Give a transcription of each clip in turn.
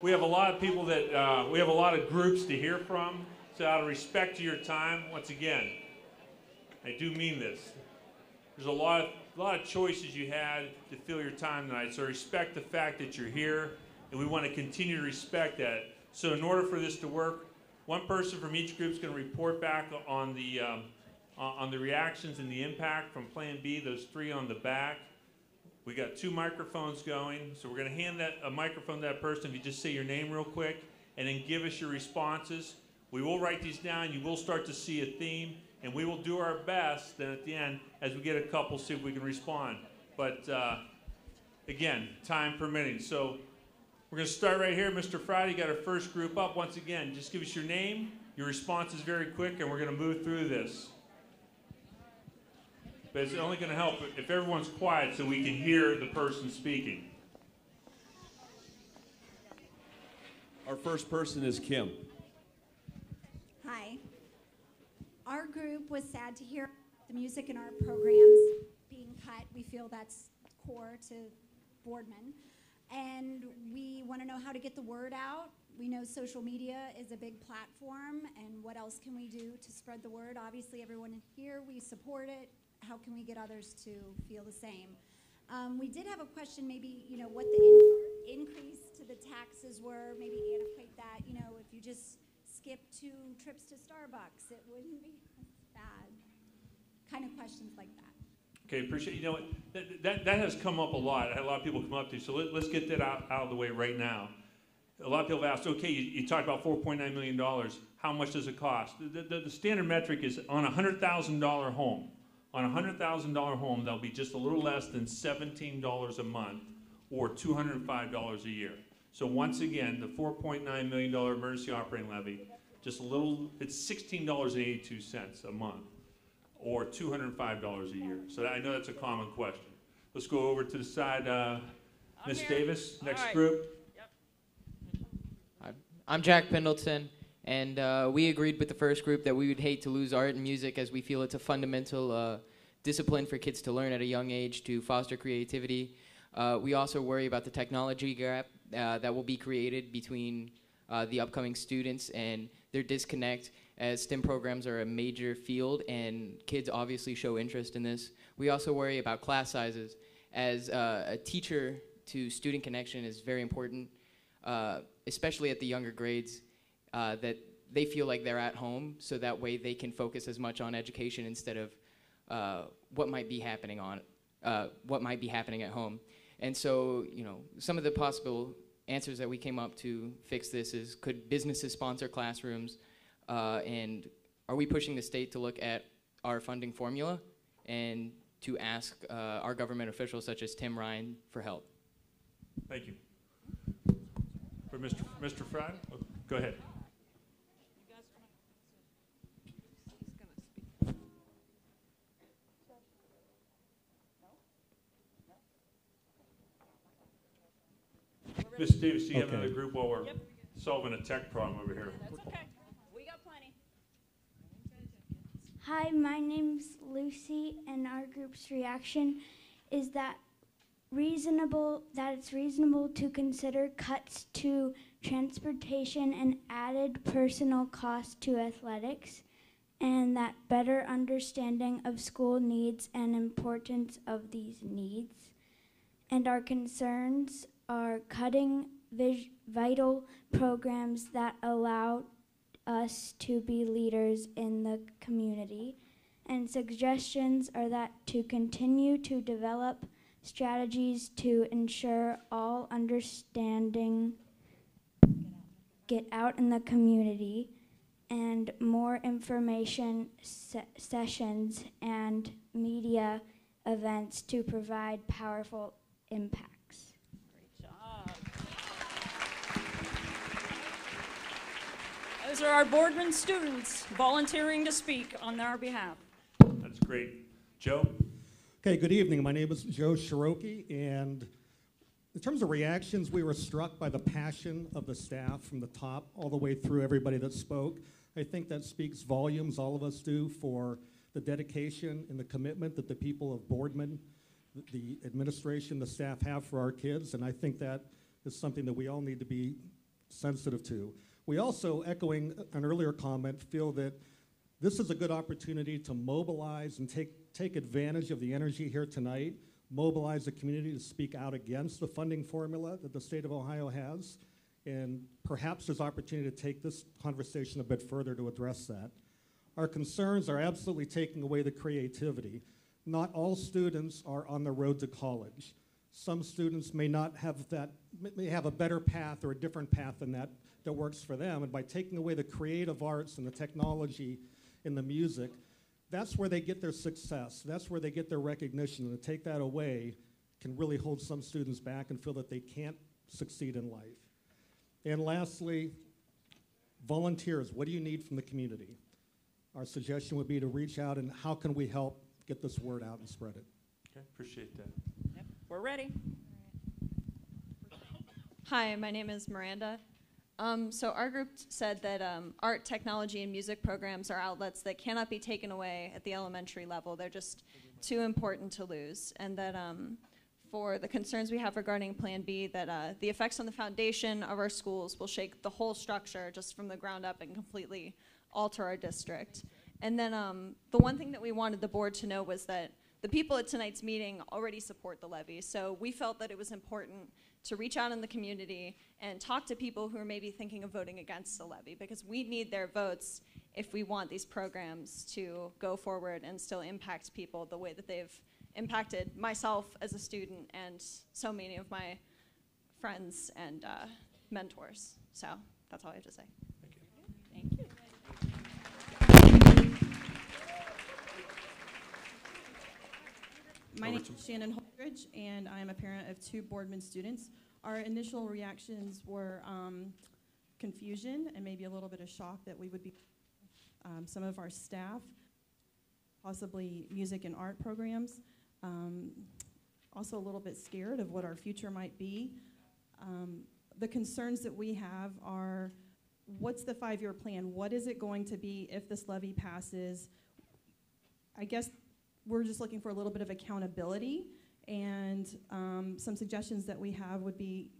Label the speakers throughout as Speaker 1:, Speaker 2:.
Speaker 1: We have a lot of people that, we have a lot of groups to hear from. So out of respect to your time, once again, I do mean this. There's a lot of choices you had to fill your time tonight. So respect the fact that you're here, and we want to continue to respect that. So in order for this to work, one person from each group is going to report back on the reactions and the impact from Plan B, those three on the back. We got 2 microphones going, so we're going to hand a microphone to that person. If you just say your name real quick, and then give us your responses. We will write these down. You will start to see a theme, and we will do our best then at the end, as we get a couple, see if we can respond. But again, time permitting. So we're going to start right here. Mr. Friday, you got our first group up. Once again, just give us your name, your response is very quick, and we're going to move through this. But it's only going to help if everyone's quiet so we can hear the person speaking.
Speaker 2: Our first person is Kim.
Speaker 3: Hi. Our group was sad to hear the music in our programs being cut. We feel that's core to Boardman. And we want to know how to get the word out. We know social media is a big platform, and what else can we do to spread the word? Obviously, everyone here, we support it. How can we get others to feel the same? We did have a question, maybe, what the increase to the taxes were, maybe annotate that, if you just skip 2 trips to Starbucks, it wouldn't be bad. Kind of questions like that.
Speaker 1: Okay, appreciate you know what that has come up a lot. I had a lot of people come up to, so let's get that out of the way right now. A lot of people have asked, okay, you talked about $4.9 million. How much does it cost? The standard metric is on a $100,000 home. On a $100,000 home, that'll be just a little less than $17 a month, or $205 a year. So once again, the $4.9 million emergency operating levy, just a little, it's $16.82 a month, or $205 a year. So I know that's a common question. Let's go over to the side. Ms. Davis, next group.
Speaker 4: Yep. I'm Jack Pendleton. And we agreed with the first group that we would hate to lose art and music, as we feel it's a fundamental discipline for kids to learn at a young age to foster creativity. We also worry about the technology gap that will be created between the upcoming students and their disconnect, as STEM programs are a major field and kids obviously show interest in this. We also worry about class sizes, as a teacher to student connection is very important, especially at the younger grades. That they feel like they're at home, so that way they can focus as much on education instead of what might be happening at home. And so, some of the possible answers that we came up to fix this is: could businesses sponsor classrooms, and are we pushing the state to look at our funding formula and to ask our government officials such as Tim Ryan for help?
Speaker 1: Thank you. For Mr. Friday, go ahead. Ms. Davis, do you have another group while we're solving a tech problem over here?
Speaker 3: That's okay. We got plenty.
Speaker 5: Hi, my name's Lucy, and our group's reaction is that it's reasonable to consider cuts to transportation and added personal cost to athletics, and that better understanding of school needs and importance of these needs. And our concerns are cutting vital programs that allow us to be leaders in the community. And suggestions are that to continue to develop strategies to ensure all understanding get out in the community, and more information sessions and media events to provide powerful impacts.
Speaker 6: Those are our Boardman students volunteering to speak on our behalf.
Speaker 1: That's great. Joe?
Speaker 7: Okay, good evening. My name is Joe Shiroki, and in terms of reactions, we were struck by the passion of the staff from the top all the way through everybody that spoke. I think that speaks volumes, all of us do, for the dedication and the commitment that the people of Boardman, the administration, the staff have for our kids, and I think that is something that we all need to be sensitive to. We also, echoing an earlier comment, feel that this is a good opportunity to mobilize and take advantage of the energy here tonight, mobilize the community to speak out against the funding formula that the state of Ohio has, and perhaps there's opportunity to take this conversation a bit further to address that. Our concerns are absolutely taking away the creativity. Not all students are on the road to college. Some students may not have that, may have a better path or a different path than that works for them, and by taking away the creative arts and the technology in the music, that's where they get their success. That's where they get their recognition, and to take that away can really hold some students back and feel that they can't succeed in life. And lastly, volunteers. What do you need from the community? Our suggestion would be to reach out and how can we help get this word out and spread it?
Speaker 1: Okay, appreciate that.
Speaker 6: Yep, we're ready.
Speaker 8: Hi, my name is Miranda. So our group said that art, technology, and music programs are outlets that cannot be taken away at the elementary level. They're just too important to lose. And that for the concerns we have regarding Plan B, that the effects on the foundation of our schools will shake the whole structure just from the ground up and completely alter our district. And then the one thing that we wanted the board to know was that the people at tonight's meeting already support the levy. So we felt that it was important to reach out in the community and talk to people who are maybe thinking of voting against the levy, because we need their votes if we want these programs to go forward and still impact people the way that they've impacted myself as a student and so many of my friends and mentors. So that's all I have to say.
Speaker 1: Thank you.
Speaker 8: Thank you.
Speaker 9: My name is Shannon Holdridge, and I'm a parent of 2 Boardman students. Our initial reactions were confusion and maybe a little bit of shock that we would be some of our staff, possibly music and art programs. Also a little bit scared of what our future might be. The concerns that we have are, what's the 5-year plan? What is it going to be if this levy passes? I guess we're just looking for a little bit of accountability, and some suggestions that we have would be,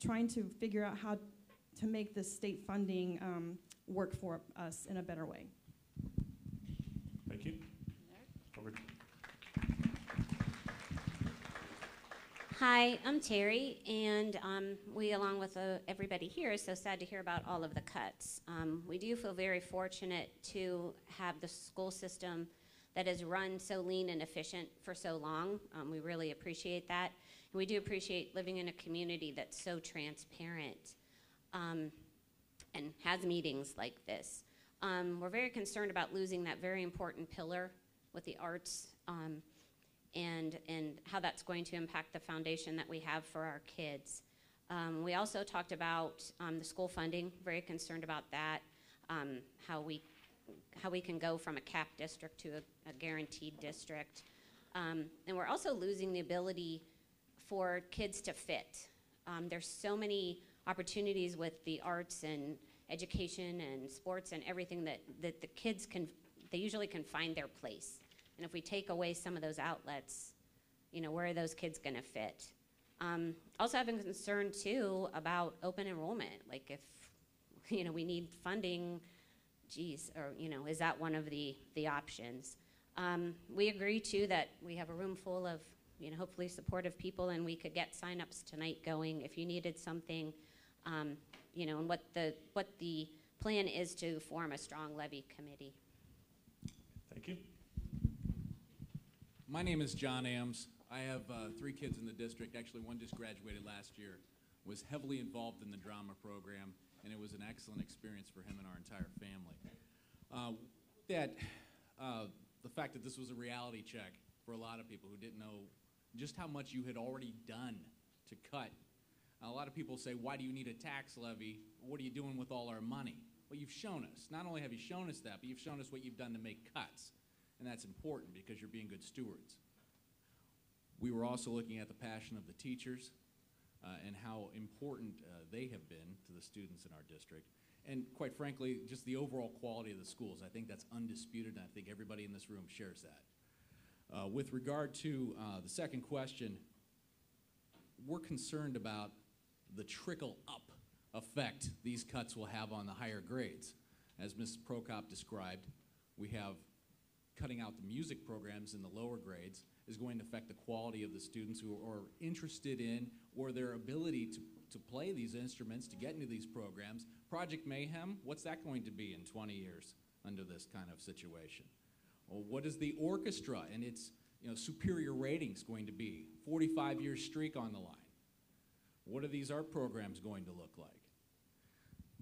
Speaker 9: trying to figure out how to make the state funding work for us in a better way.
Speaker 1: Thank you. Over.
Speaker 10: Hi, I'm Terry, and we, along with everybody here, is so sad to hear about all of the cuts. We do feel very fortunate to have the school system that has run so lean and efficient for so long. We really appreciate that. And we do appreciate living in a community that's so transparent and has meetings like this. We're very concerned about losing that very important pillar with the arts and how that's going to impact the foundation that we have for our kids. We also talked about the school funding, very concerned about that, how we can go from a capped district to a guaranteed district. And we're also losing the ability for kids to fit. There's so many opportunities with the arts and education and sports and everything that the kids they usually can find their place. And if we take away some of those outlets, where are those kids gonna fit? Also having concern too about open enrollment. Like if, we need funding, is that one of the options? We agree too that we have a room full of, hopefully supportive people, and we could get signups tonight going if you needed something, and what the plan is to form a strong levy committee.
Speaker 1: Thank you.
Speaker 11: My name is John Ames. I have 3 kids in the district. Actually, one just graduated last year, was heavily involved in the drama program, and it was an excellent experience for him and our entire family. The fact that this was a reality check for a lot of people who didn't know just how much you had already done to cut. A lot of people say, why do you need a tax levy? What are you doing with all our money? Well, you've shown us. Not only have you shown us that, but you've shown us what you've done to make cuts. And that's important because you're being good stewards. We were also looking at the passion of the teachers and how important they have been to the students in our district. And quite frankly, just the overall quality of the schools. I think that's undisputed, and I think everybody in this room shares that. With regard to the second question, we're concerned about the trickle up effect these cuts will have on the higher grades. As Ms. Prokop described, we have cutting out the music programs in the lower grades is going to affect the quality of the students who are interested in or their ability to play these instruments, to get into these programs. Project Mayhem, what's that going to be in 20 years under this kind of situation? Well, what is the orchestra and its superior ratings going to be? 45-year streak on the line. What are these art programs going to look like?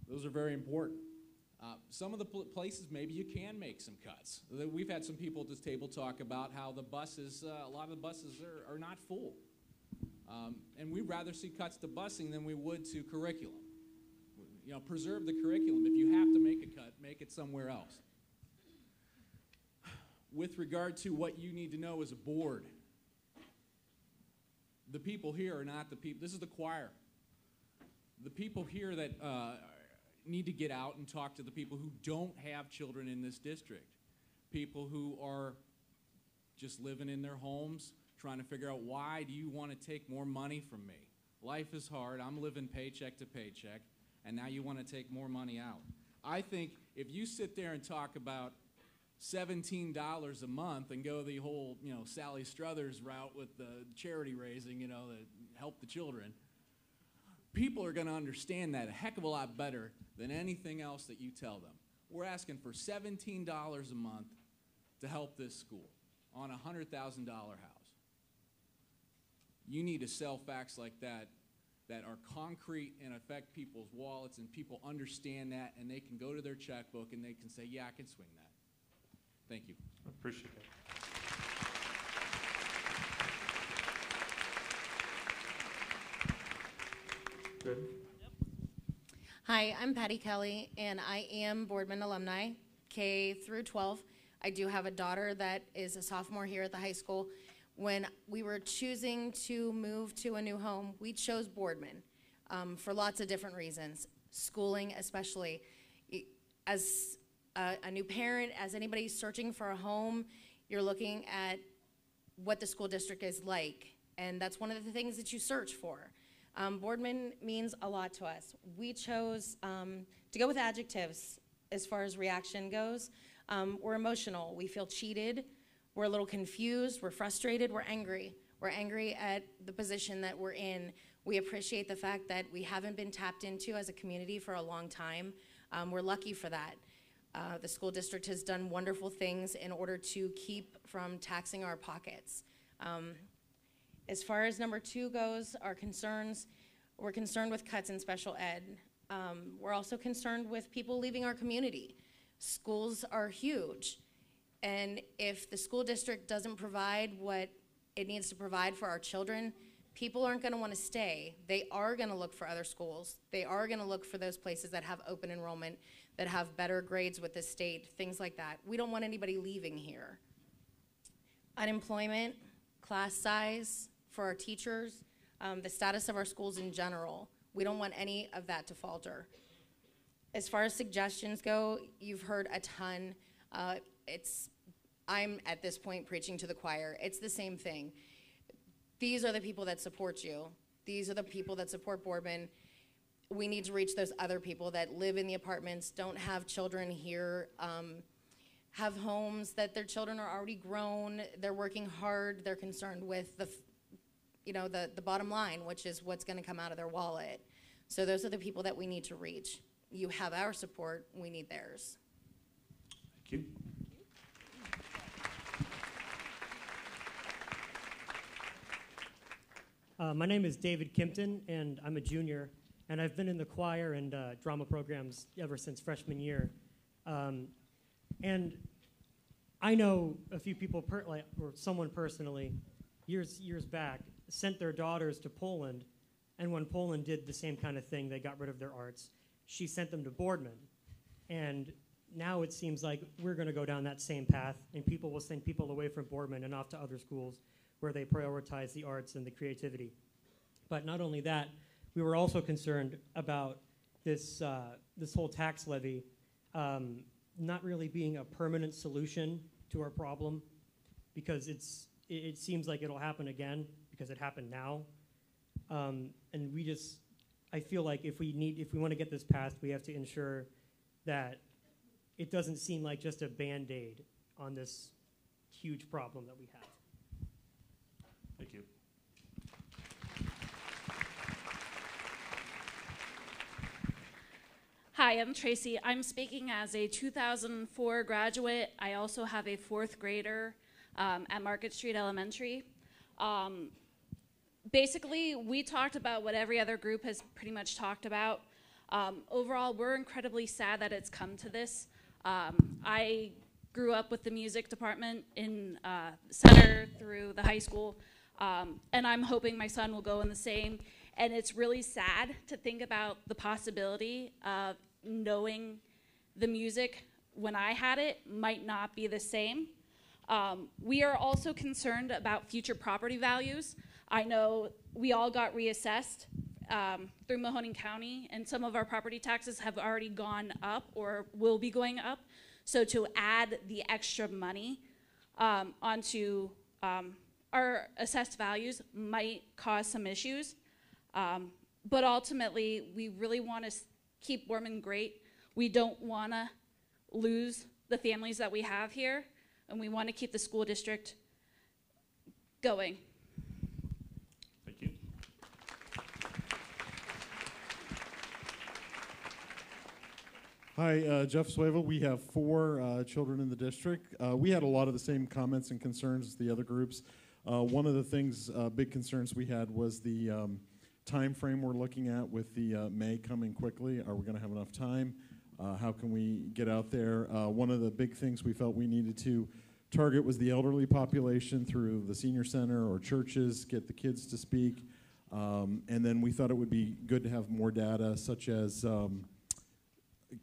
Speaker 11: Those are very important. Some of the places maybe you can make some cuts. We've had some people at this table talk about how the buses, a lot of the buses are not full. And we'd rather see cuts to busing than we would to curriculum. Preserve the curriculum. If you have to make a cut, make it somewhere else. With regard to what you need to know as a board, the people here are not the people. This is the choir. The people here that need to get out and talk to the people who don't have children in this district. People who are just living in their homes, trying to figure out, why do you want to take more money from me? Life is hard. I'm living paycheck to paycheck, and now you want to take more money out. I think if you sit there and talk about $17 a month and go the whole, Sally Struthers route with the charity raising, to help the children, people are going to understand that a heck of a lot better than anything else that you tell them. We're asking for $17 a month to help this school on a $100,000 house. You need to sell facts like that that are concrete and affect people's wallets, and people understand that, and they can go to their checkbook and they can say, yeah, I can swing that. Thank you.
Speaker 1: I appreciate that. Good.
Speaker 12: Hi, I'm Patti Kelly, and I am Boardman alumni, K through 12. I do have a daughter that is a sophomore here at the high school. When we were choosing to move to a new home, we chose Boardman for lots of different reasons, schooling especially. As a new parent, as anybody searching for a home, you're looking at what the school district is like, and that's one of the things that you search for. Boardman means a lot to us. We chose to go with adjectives as far as reaction goes. We're emotional. We feel cheated. We're a little confused. We're frustrated. We're angry. We're angry at the position that we're in. We appreciate the fact that we haven't been tapped into as a community for a long time. We're lucky for that. The school district has done wonderful things in order to keep from taxing our pockets. As far as number 2 goes, our concerns, we're concerned with cuts in special ed. We're also concerned with people leaving our community. Schools are huge, and if the school district doesn't provide what it needs to provide for our children, people aren't going to want to stay. They are going to look for other schools. They are going to look for those places that have open enrollment, that have better grades with the state, things like that. We don't want anybody leaving here. Unemployment, class size for our teachers, the status of our schools in general. We don't want any of that to falter. As far as suggestions go, you've heard a ton. I'm at this point preaching to the choir. It's the same thing. These are the people that support you. These are the people that support Boardman. We need to reach those other people that live in the apartments, don't have children here, have homes that their children are already grown, they're working hard, they're concerned with the bottom line, which is what's going to come out of their wallet. So those are the people that we need to reach. You have our support, we need theirs.
Speaker 1: Thank you.
Speaker 13: My name is David Kimpton, and I'm a junior, and I've been in the choir and drama programs ever since freshman year. And I know a few people, or someone personally, years back, sent their daughters to Poland, and when Poland did the same kind of thing, they got rid of their arts, she sent them to Boardman. And now it seems like we're going to go down that same path, and people will send people away from Boardman and off to other schools where they prioritize the arts and the creativity. But not only that, we were also concerned about this whole tax levy not really being a permanent solution to our problem, because it seems like it'll happen again because it happened now. And I feel like if we want to get this passed, we have to ensure that it doesn't seem like just a Band-Aid on this huge problem that we have.
Speaker 1: Thank you.
Speaker 14: Hi, I'm Tracy. I'm speaking as a 2004 graduate. I also have a fourth grader at Market Street Elementary. Basically, we talked about what every other group has pretty much talked about. Overall, we're incredibly sad that it's come to this. I grew up with the music department in center through the high school, and I'm hoping my son will go in the same. And it's really sad to think about the possibility of knowing the music when I had it might not be the same. We are also concerned about future property values. I know we all got reassessed through Mahoning County, and some of our property taxes have already gone up or will be going up. So to add the extra money onto our assessed values might cause some issues. But ultimately, we really want to keep Borman great. We don't want to lose the families that we have here, and we want to keep the school district going.
Speaker 1: Thank you.
Speaker 15: Hi, Jeff Swavel. We have 4 children in the district. We had a lot of the same comments and concerns as the other groups. One of the things, big concerns we had was the time frame we're looking at with the May coming quickly. Are we going to have enough time? How can we get out there? One of the big things we felt we needed to target was the elderly population through the senior center or churches, get the kids to speak. And then we thought it would be good to have more data, such as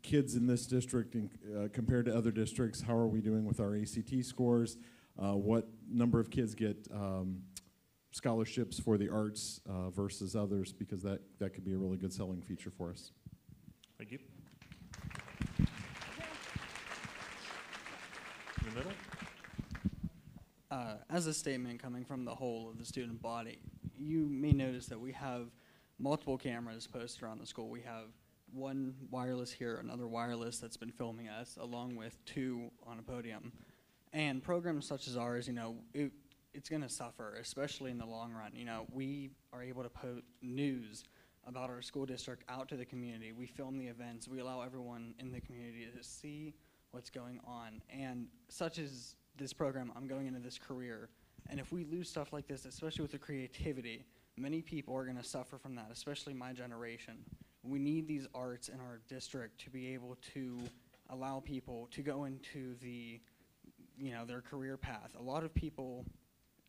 Speaker 15: kids in this district compared to other districts. How are we doing with our ACT scores? What number of kids get scholarships for the arts versus others, because that could be a really good selling feature for us.
Speaker 1: Thank you. In the middle.
Speaker 16: As a statement coming from the whole of the student body, you may notice that we have multiple cameras posted around the school. We have one wireless here, another wireless that's been filming us, along with 2 on a podium. And programs such as ours, it's going to suffer, especially in the long run. We are able to put news about our school district out to the community. We film the events. We allow everyone in the community to see what's going on. And such as this program, I'm going into this career. And if we lose stuff like this, especially with the creativity, many people are going to suffer from that, especially my generation. We need these arts in our district to be able to allow people to go into their career path. A lot of people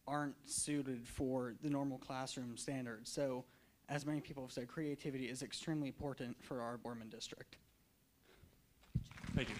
Speaker 16: aren't suited for the normal classroom standards. So, as many people have said, creativity is extremely important for our Borman district.
Speaker 1: Thank you.